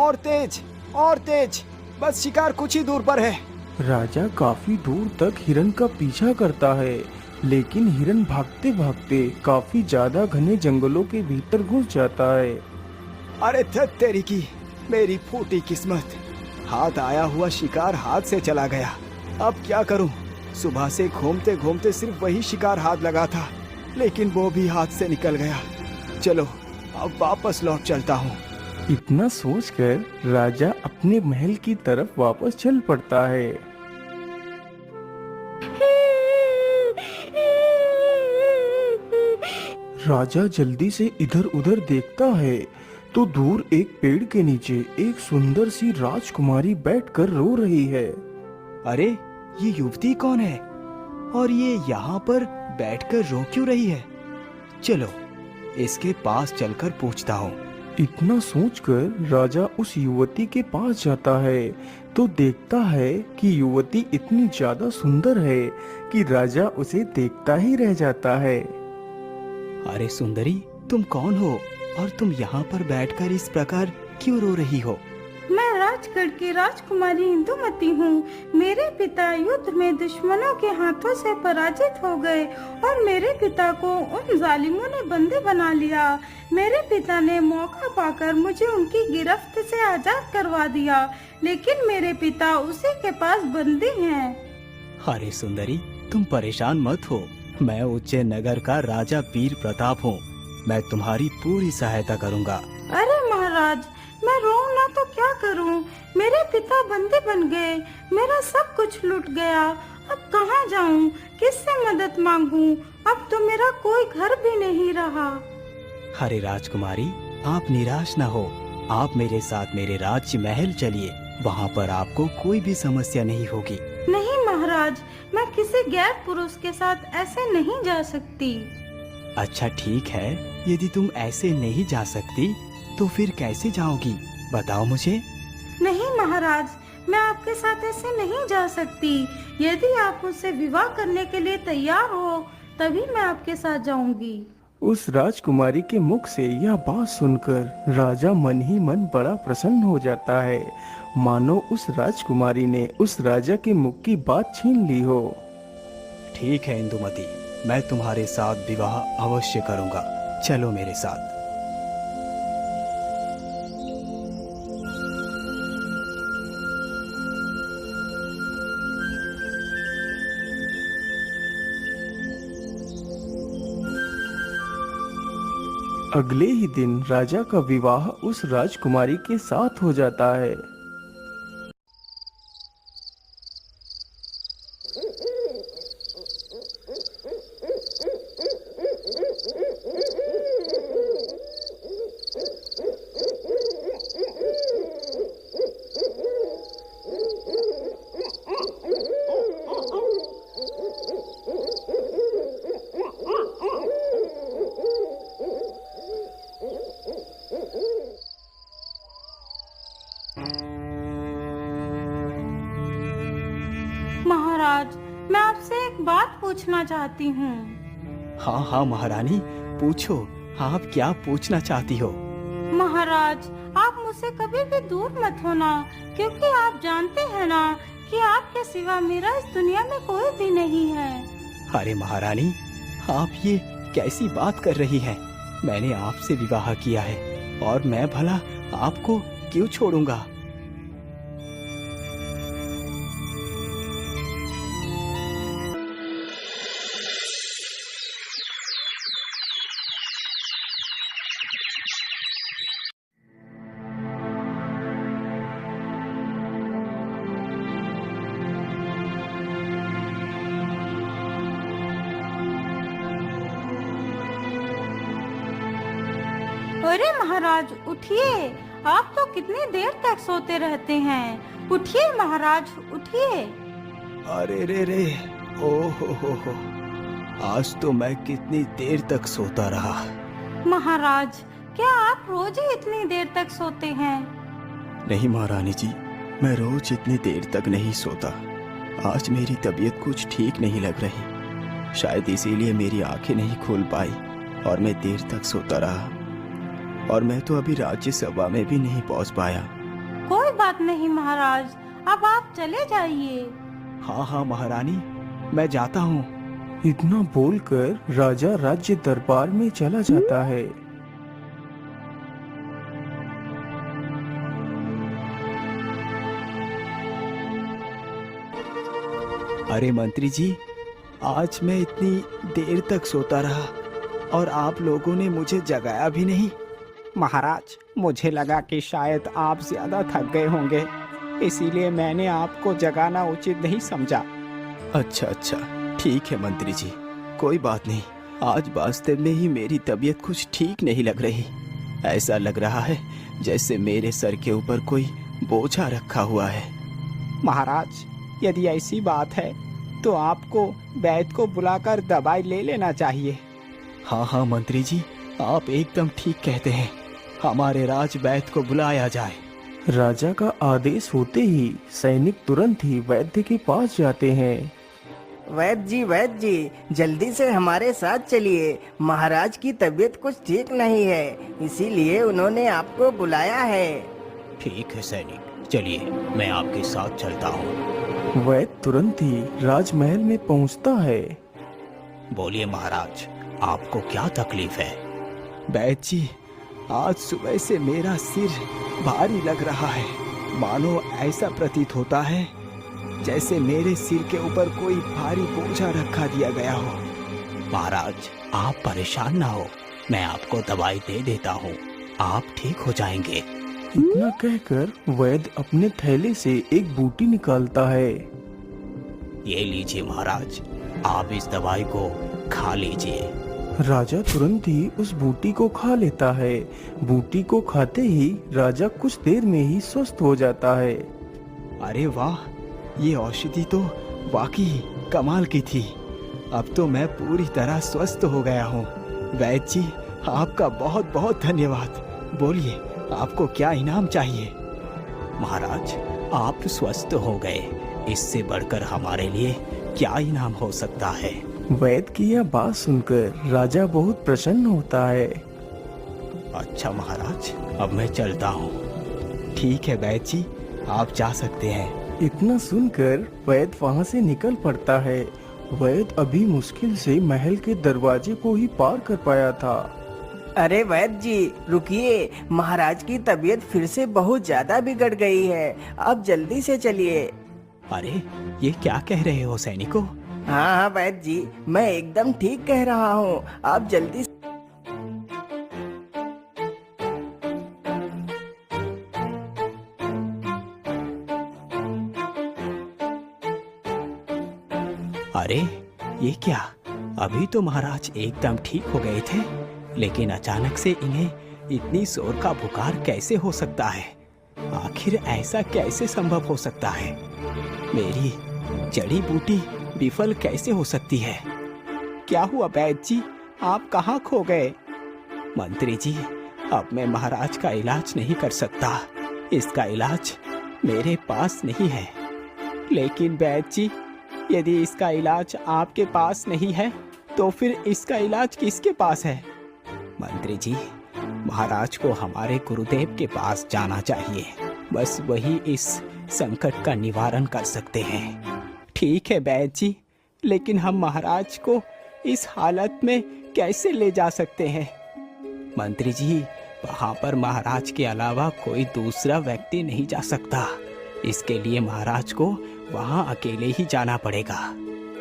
और तेज, बस शिकार कुछ ही दूर पर है। राजा काफी दूर तक हिरन का पीछा करता है, लेकिन हिरन भागते भागते काफी ज्यादा घने जंगलों के भीतर घुस जाता है। अरे तेरी की, मेरी फूटी किस्मत, हाथ आया हुआ शिकार हाथ से चला गया। अब क्या करूं? सुबह से घूमते घूमते सिर्फ वही शिकार हाथ लगा था, लेकिन वो भी हाथ से निकल गया। चलो अब वापस लौट चलता हूँ। इतना सोचकर राजा अपने महल की तरफ वापस चल पड़ता है। राजा जल्दी से इधर उधर देखता है तो दूर एक पेड़ के नीचे एक सुंदर सी राजकुमारी बैठकर रो रही है। अरे ये युवती कौन है और ये यहाँ पर बैठकर रो क्यों रही है? चलो इसके पास चलकर पूछता हूँ। इतना सोचकर राजा उस युवती के पास जाता है तो देखता है कि युवती इतनी ज्यादा सुंदर है कि राजा उसे देखता ही रह जाता है। अरे सुंदरी, तुम कौन हो और तुम यहाँ पर बैठकर इस प्रकार क्यों रो रही हो? मैं राजगढ़ की राजकुमारी इंदुमती हूँ। मेरे पिता युद्ध में दुश्मनों के हाथों से पराजित हो गए और मेरे पिता को उन जालिमों ने बंदी बना लिया। मेरे पिता ने मौका पाकर मुझे उनकी गिरफ्त से आजाद करवा दिया, लेकिन मेरे पिता उसी के पास बंदी हैं। अरे सुंदरी, तुम परेशान मत हो। मैं उज्जैन नगर का राजा वीर प्रताप हूँ। मैं तुम्हारी पूरी सहायता करूँगा। अरे महाराज, मैं रोऊं ना तो क्या करूं? मेरे पिता बंदी बन गए, मेरा सब कुछ लूट गया। अब कहाँ जाऊं? किससे मदद मांगूं? अब तो मेरा कोई घर भी नहीं रहा। अरे राजकुमारी, आप निराश न हो। आप मेरे साथ मेरे राज्य महल चलिए, वहाँ पर आपको कोई भी समस्या नहीं होगी। नहीं महाराज, मैं किसी गैर पुरुष के साथ ऐसे नहीं जा सकती। अच्छा ठीक है, यदि तुम ऐसे नहीं जा सकती तो फिर कैसे जाओगी? बताओ मुझे। नहीं महाराज, मैं आपके साथ ऐसे नहीं जा सकती। यदि आप मुझसे विवाह करने के लिए तैयार हो तभी मैं आपके साथ जाऊंगी। उस राजकुमारी के मुख से यह बात सुनकर राजा मन ही मन बड़ा प्रसन्न हो जाता है, मानो उस राजकुमारी ने उस राजा के मुख की बात छीन ली हो। ठीक है इंदुमती, मैं तुम्हारे साथ विवाह अवश्य करूंगा। चलो मेरे साथ। अगले ही दिन राजा का विवाह उस राजकुमारी के साथ हो जाता है। महाराज, मैं आपसे एक बात पूछना चाहती हूँ। हाँ हाँ महारानी, पूछो। आप क्या पूछना चाहती हो? महाराज, आप मुझसे कभी भी दूर मत होना, क्योंकि आप जानते हैं ना कि आपके सिवा मेरा इस दुनिया में कोई भी नहीं है। अरे महारानी, आप ये कैसी बात कर रही हैं? मैंने आपसे विवाह किया है और मैं भला आपको क्यों छोड़ूंगा? अरे महाराज उठिए, आप तो कितनी देर तक सोते रहते हैं। उठिए महाराज, उठिए। अरे रे, ओ हो, आज तो मैं कितनी देर तक सोता रहा। महाराज, क्या आप रोज ही इतनी देर तक सोते हैं? नहीं महारानी जी, मैं रोज इतनी देर तक नहीं सोता। आज मेरी तबीयत कुछ ठीक नहीं लग रही, शायद इसीलिए मेरी आंखें नहीं खुल पाई और मैं देर तक सोता रहा। और मैं तो अभी राज्यसभा में भी नहीं पहुंच पाया। बात नहीं महाराज, अब आप चले जाइए। हाँ हाँ महारानी, मैं जाता हूँ। इतना बोलकर राजा राज्य दरबार में चला जाता है। अरे मंत्री जी, आज मैं इतनी देर तक सोता रहा और आप लोगों ने मुझे जगाया भी नहीं। महाराज, मुझे लगा कि शायद आप ज्यादा थक गए होंगे, इसीलिए मैंने आपको जगाना उचित नहीं समझा। अच्छा अच्छा, ठीक है मंत्री जी, कोई बात नहीं। आज वास्तव में ही मेरी तबीयत कुछ ठीक नहीं लग रही। ऐसा लग रहा है जैसे मेरे सर के ऊपर कोई बोझा रखा हुआ है। महाराज, यदि ऐसी बात है तो आपको वैद्य को बुलाकर दवाई ले लेना चाहिए। हाँ हाँ मंत्री जी, आप एकदम ठीक कहते हैं। हमारे राज वैद्य को बुलाया जाए। राजा का आदेश होते ही सैनिक तुरंत ही वैद्य के पास जाते हैं। वैद्य जी, जल्दी से हमारे साथ चलिए। महाराज की तबीयत कुछ ठीक नहीं है, इसीलिए उन्होंने आपको बुलाया है। ठीक है सैनिक, चलिए मैं आपके साथ चलता हूँ। वैद्य तुरंत ही राजमहल में पहुंचता है। बोलिए महाराज, आपको क्या तकलीफ है? वैद्य जी, आज सुबह से मेरा सिर भारी लग रहा है। मानो ऐसा प्रतीत होता है जैसे मेरे सिर के ऊपर कोई भारी बोझा रखा दिया गया हो। महाराज, आप परेशान ना हो, मैं आपको दवाई दे देता हूँ, आप ठीक हो जाएंगे। इतना कहकर वैद्य अपने थैले से एक बूटी निकालता है। ये लीजिए महाराज, आप इस दवाई को खा लीजिए। राजा तुरंत ही उस बूटी को खा लेता है। बूटी को खाते ही राजा कुछ देर में ही स्वस्थ हो जाता है। अरे वाह, ये औषधि तो वाकई कमाल की थी। अब तो मैं पूरी तरह स्वस्थ हो गया हूँ। वैद्य जी, आपका बहुत बहुत धन्यवाद। बोलिए, आपको क्या इनाम चाहिए? महाराज, आप स्वस्थ हो गए, इससे बढ़कर हमारे लिए क्या इनाम हो सकता है? वैद्य की यह बात सुनकर राजा बहुत प्रसन्न होता है। अच्छा महाराज, अब मैं चलता हूँ। ठीक है वैद्य जी, आप जा सकते हैं। इतना सुनकर वैद्य वहाँ से निकल पड़ता है। वैद्य अभी मुश्किल से महल के दरवाजे को ही पार कर पाया था। अरे वैद्य जी, रुकिए, महाराज की तबीयत फिर से बहुत ज्यादा बिगड़ गई है। आप जल्दी से चलिए। अरे, ये क्या कह रहे हो सैनिकों? हाँ हाँ वैद्य जी, मैं एकदम ठीक कह रहा हूँ। आप जल्दी से... अरे, ये क्या? अभी तो महाराज एकदम ठीक हो गए थे, लेकिन अचानक से इन्हें इतनी जोर का बुखार कैसे हो सकता है? आखिर ऐसा कैसे संभव हो सकता है? मेरी जड़ी बूटी विफल कैसे हो सकती है? क्या हुआ वैद्य जी, आप कहाँ खो गए? मंत्री जी, अब मैं महाराज का इलाज नहीं कर सकता। इसका इलाज मेरे पास नहीं है। लेकिन वैद्य जी, यदि इसका इलाज आपके पास नहीं है तो फिर इसका इलाज किसके पास है? मंत्री जी, महाराज को हमारे गुरुदेव के पास जाना चाहिए। बस वही इस संकट का निवारण कर सकते हैं। ठीक है वैद्य जी, लेकिन हम महाराज को इस हालत में कैसे ले जा सकते हैं? मंत्री जी, वहाँ पर महाराज के अलावा कोई दूसरा व्यक्ति नहीं जा सकता। इसके लिए महाराज को वहाँ अकेले ही जाना पड़ेगा।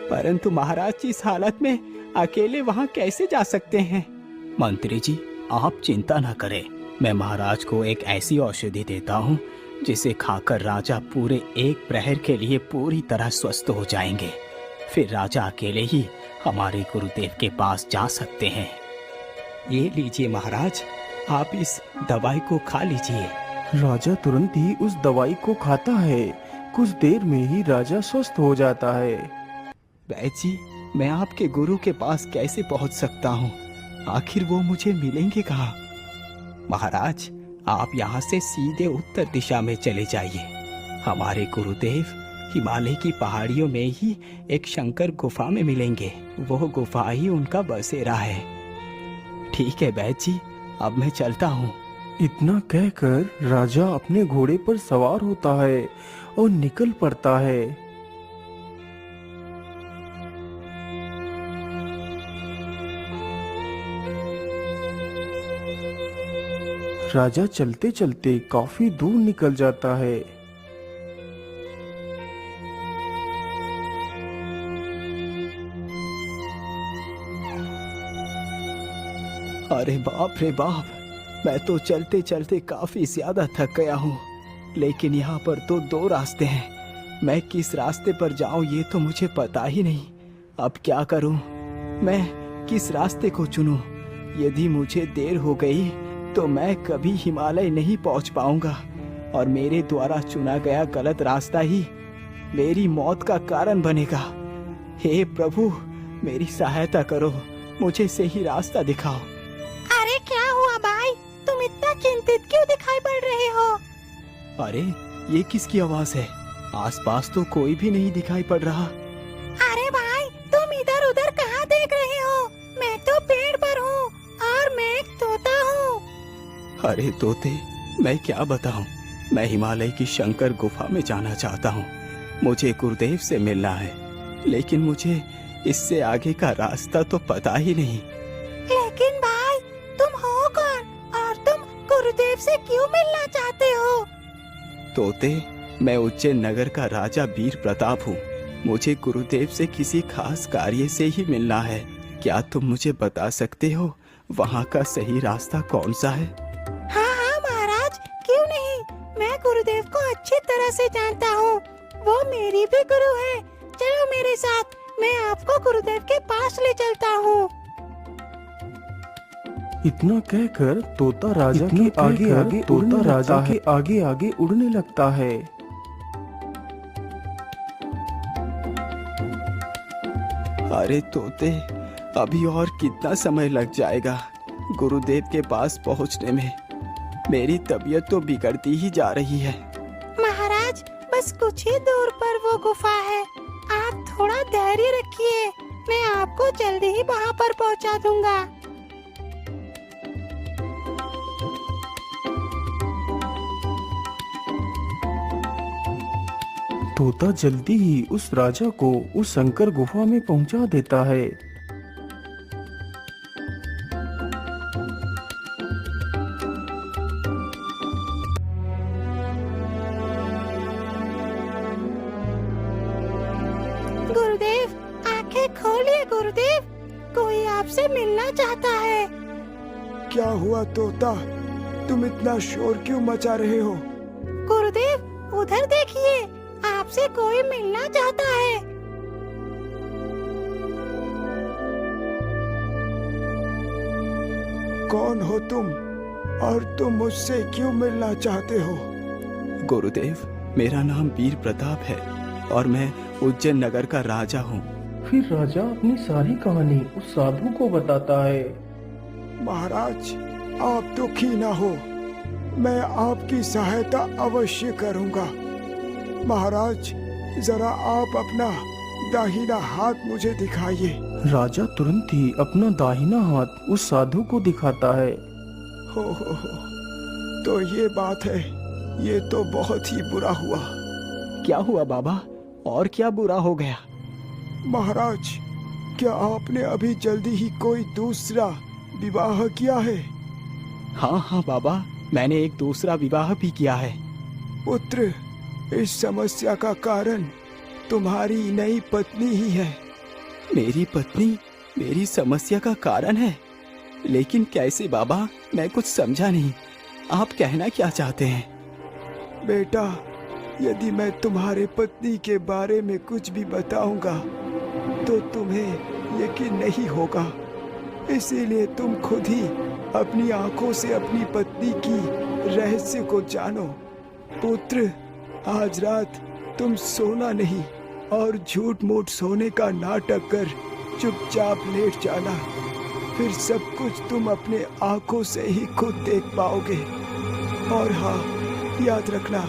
परंतु महाराज इस हालत में अकेले वहाँ कैसे जा सकते हैं? मंत्री जी, आप चिंता न करें। मैं महाराज को एक ऐसी औषधि देता हूँ जिसे खाकर राजा पूरे एक प्रहर के लिए पूरी तरह स्वस्थ हो जाएंगे। फिर राजा अकेले ही हमारे गुरुदेव के पास जा सकते हैं। ये लीजिए महाराज, आप इस दवाई को खा लीजिए। राजा तुरंत ही उस दवाई को खाता है। कुछ देर में ही राजा स्वस्थ हो जाता है। वैद्य जी, मैं आपके गुरु के पास कैसे पहुंच सकता हूं? आखिर वो मुझे मिलेंगे कहाँ? महाराज, आप यहाँ से सीधे उत्तर दिशा में चले जाइए। हमारे गुरुदेव हिमालय की पहाड़ियों में ही एक शंकर गुफा में मिलेंगे। वो गुफा ही उनका बसेरा है। ठीक है वैद्य जी, अब मैं चलता हूँ। इतना कहकर राजा अपने घोड़े पर सवार होता है और निकल पड़ता है। राजा चलते चलते काफी दूर निकल जाता है। अरे बाप रे बाप, मैं तो चलते चलते काफी ज्यादा थक गया हूँ। लेकिन यहाँ पर तो 2 रास्ते हैं। मैं किस रास्ते पर जाऊँ ये तो मुझे पता ही नहीं। अब क्या करूँ? मैं किस रास्ते को चुनूं? यदि मुझे देर हो गई तो मैं कभी हिमालय नहीं पहुँच पाऊंगा और मेरे द्वारा चुना गया गलत रास्ता ही मेरी मौत का कारण बनेगा। हे प्रभु, मेरी सहायता करो, मुझे सही रास्ता दिखाओ। अरे क्या हुआ भाई, तुम इतना चिंतित क्यों दिखाई पड़ रहे हो? अरे ये किसकी आवाज है? आसपास तो कोई भी नहीं दिखाई पड़ रहा। अरे भाई, तुम इधर उधर कहाँ देख रहे हो? मैं तो पेड़ पर हूँ और मैं एक तोता हूँ। अरे तोते, मैं क्या बताऊं? मैं हिमालय की शंकर गुफा में जाना चाहता हूँ। मुझे गुरुदेव से मिलना है, लेकिन मुझे इससे आगे का रास्ता तो पता ही नहीं। लेकिन भाई, तुम हो कौन और तुम गुरुदेव से क्यों मिलना चाहते हो? तोते, मैं उज्जैन नगर का राजा वीर प्रताप हूँ। मुझे गुरुदेव से किसी खास कार्य से ही मिलना है। क्या तुम मुझे बता सकते हो वहाँ का सही रास्ता कौन सा है? हाँ हाँ महाराज, क्यों नहीं। मैं गुरुदेव को अच्छी तरह से जानता हूँ। वो मेरी भी गुरु है। चलो मेरे साथ, मैं आपको गुरुदेव के पास ले चलता हूँ। इतना कहकर तोता राजा के आगे आगे तोता राजा के आगे आगे उड़ने लगता है। अरे तोते, अभी और कितना समय लग जाएगा गुरुदेव के पास पहुँचने में? मेरी तबीयत तो बिगड़ती ही जा रही है। महाराज, बस कुछ ही दूर पर वो गुफा है। आप थोड़ा धैर्य रखिए, मैं आपको जल्दी ही वहाँ पर पहुँचा दूंगा। तोता जल्दी ही उस राजा को उस शंकर गुफा में पहुंचा देता है। गुरुदेव, आंखें खोलिए गुरुदेव, कोई आपसे मिलना चाहता है। क्या हुआ तोता? तुम इतना शोर क्यों मचा रहे हो? गुरुदेव, उधर देखिए, आपसे कोई मिलना चाहता है। कौन हो तुम और तुम मुझसे क्यों मिलना चाहते हो? गुरुदेव, मेरा नाम वीर प्रताप है और मैं उज्जैन नगर का राजा हूँ। फिर राजा अपनी सारी कहानी उस साधु को बताता है। महाराज, आप दुखी ना हो, मैं आपकी सहायता अवश्य करूँगा। महाराज, जरा आप अपना दाहिना हाथ मुझे दिखाइए। राजा तुरंत ही अपना दाहिना हाथ उस साधु को दिखाता है। हो, तो ये बात है। ये तो बहुत ही बुरा हुआ। क्या हुआ बाबा? और क्या बुरा हो गया? महाराज, क्या आपने अभी जल्दी ही कोई दूसरा विवाह किया है? हाँ हाँ बाबा, मैंने एक दूसरा विवाह भी किया है। पुत्र, इस समस्या का कारण तुम्हारी नई पत्नी ही है। मेरी पत्नी मेरी समस्या का कारण है? लेकिन कैसे बाबा? मैं कुछ समझा नहीं। आप कहना क्या चाहते हैं? बेटा, यदि मैं तुम्हारे पत्नी के बारे में कुछ भी बताऊंगा तो तुम्हें यकीन नहीं होगा। इसीलिए तुम खुद ही अपनी आंखों से अपनी पत्नी की रहस्य को जानो। पुत्र, आज रात तुम सोना नहीं और झूठ मूठ सोने का नाटक कर चुपचाप लेट जाना। फिर सब कुछ तुम अपने आंखों से ही खुद देख पाओगे। और हाँ, याद रखना,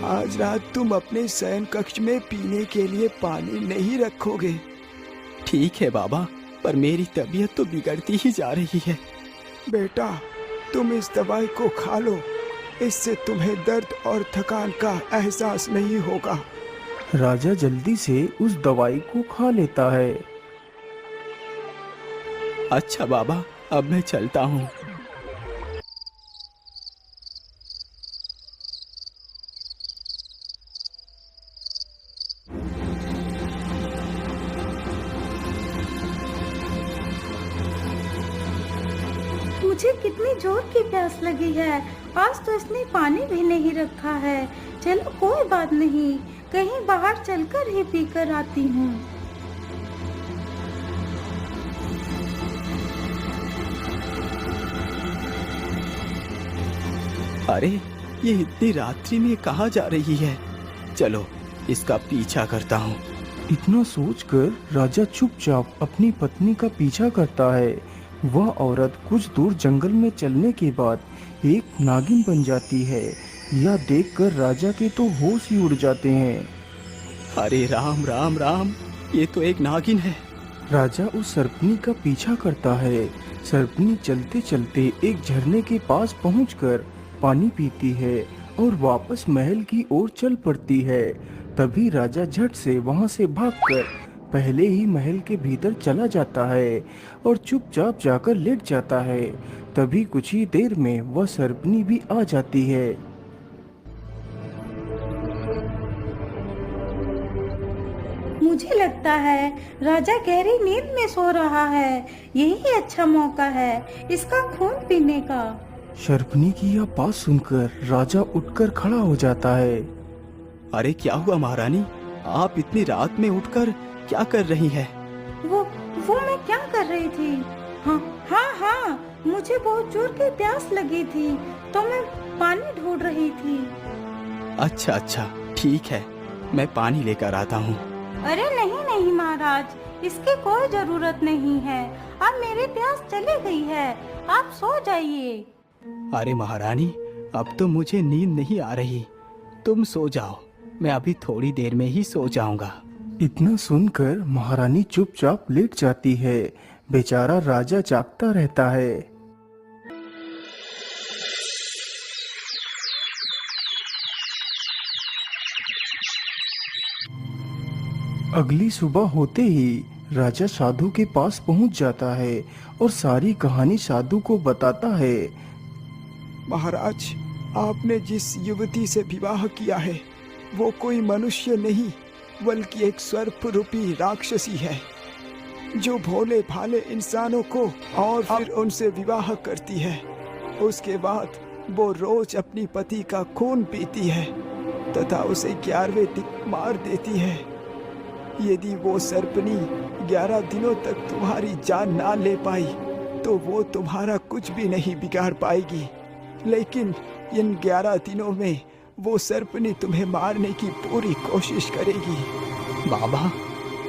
आज रात तुम अपने शयन कक्ष में पीने के लिए पानी नहीं रखोगे। ठीक है बाबा, पर मेरी तबीयत तो बिगड़ती ही जा रही है। बेटा, तुम इस दवाई को खा लो, इससे तुम्हें दर्द और थकान का एहसास नहीं होगा। राजा जल्दी से उस दवाई को खा लेता है। अच्छा बाबा, अब मैं चलता हूँ। मुझे कितनी जोर की प्यास लगी है। आज तो इसने पानी भी नहीं रखा है। चलो कोई बात नहीं, कहीं बाहर चलकर ही पीकर आती हूँ। अरे, ये इतनी रात्रि में कहाँ जा रही है? चलो इसका पीछा करता हूँ। इतना सोचकर राजा चुपचाप अपनी पत्नी का पीछा करता है। वह औरत कुछ दूर जंगल में चलने के बाद एक नागिन बन जाती है। यह देखकर राजा के तो होश ही उड़ जाते हैं। अरे राम राम राम, ये तो एक नागिन है। राजा उस सर्पनी का पीछा करता है। सर्पनी चलते चलते एक झरने के पास पहुंचकर पानी पीती है और वापस महल की ओर चल पड़ती है। तभी राजा झट से वहां से भागकर पहले ही महल के भीतर चला जाता है और चुपचाप जाकर लेट जाता है। तभी कुछ ही देर में वह सर्पनी भी आ जाती है। मुझे लगता है राजा गहरी नींद में सो रहा है। यही अच्छा मौका है इसका खून पीने का। सर्पनी की यह बात सुनकर राजा उठकर खड़ा हो जाता है। अरे क्या हुआ महारानी, आप इतनी रात में उठकर क्या कर रही हैं? वो मैं क्या कर रही थी? हाँ, मुझे बहुत जोर की प्यास लगी थी तो मैं पानी ढूंढ रही थी। अच्छा, ठीक है, मैं पानी लेकर आता हूँ। अरे नहीं महाराज, इसकी कोई जरूरत नहीं है। अब मेरी प्यास चली गई है, आप सो जाइए। अरे महारानी, अब तो मुझे नींद नहीं आ रही, तुम सो जाओ, मैं अभी थोड़ी देर में ही सो जाऊंगा। इतना सुनकर महारानी चुपचाप लेट जाती है। बेचारा राजा जागता रहता है। अगली सुबह होते ही राजा साधु के पास पहुंच जाता है और सारी कहानी साधु को बताता है। महाराज, आपने जिस युवती से विवाह किया है वो कोई मनुष्य नहीं बल्कि एक सर्प रूपी राक्षसी है, जो भोले भाले इंसानों को और फिर उनसे विवाह करती है। उसके बाद वो रोज अपनी पति का खून पीती है तथा उसे 11वें दिन मार देती है। यदि वो सर्पनी 11 दिनों तक तुम्हारी जान ना ले पाई तो वो तुम्हारा कुछ भी नहीं बिगाड़ पाएगी, लेकिन इन 11 दिनों में वो सर्पनी तुम्हें मारने की पूरी कोशिश करेगी। बाबा,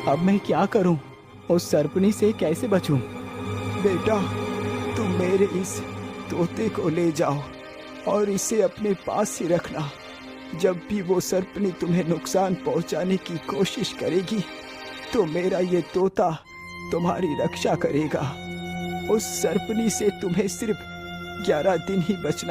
अब मैं क्या करूं? उस सर्पनी से कैसे बचूं? बेटा, तुम मेरे इस तोते को ले जाओ और इसे अपने पास ही रखना। जब भी वो सर्पनी तुम्हें नुकसान पहुंचाने की कोशिश करेगी तो मेरा ये तोता तुम्हारी रक्षा करेगा। उस सर्पनी से तुम्हें सिर्फ 11 दिन ही बचना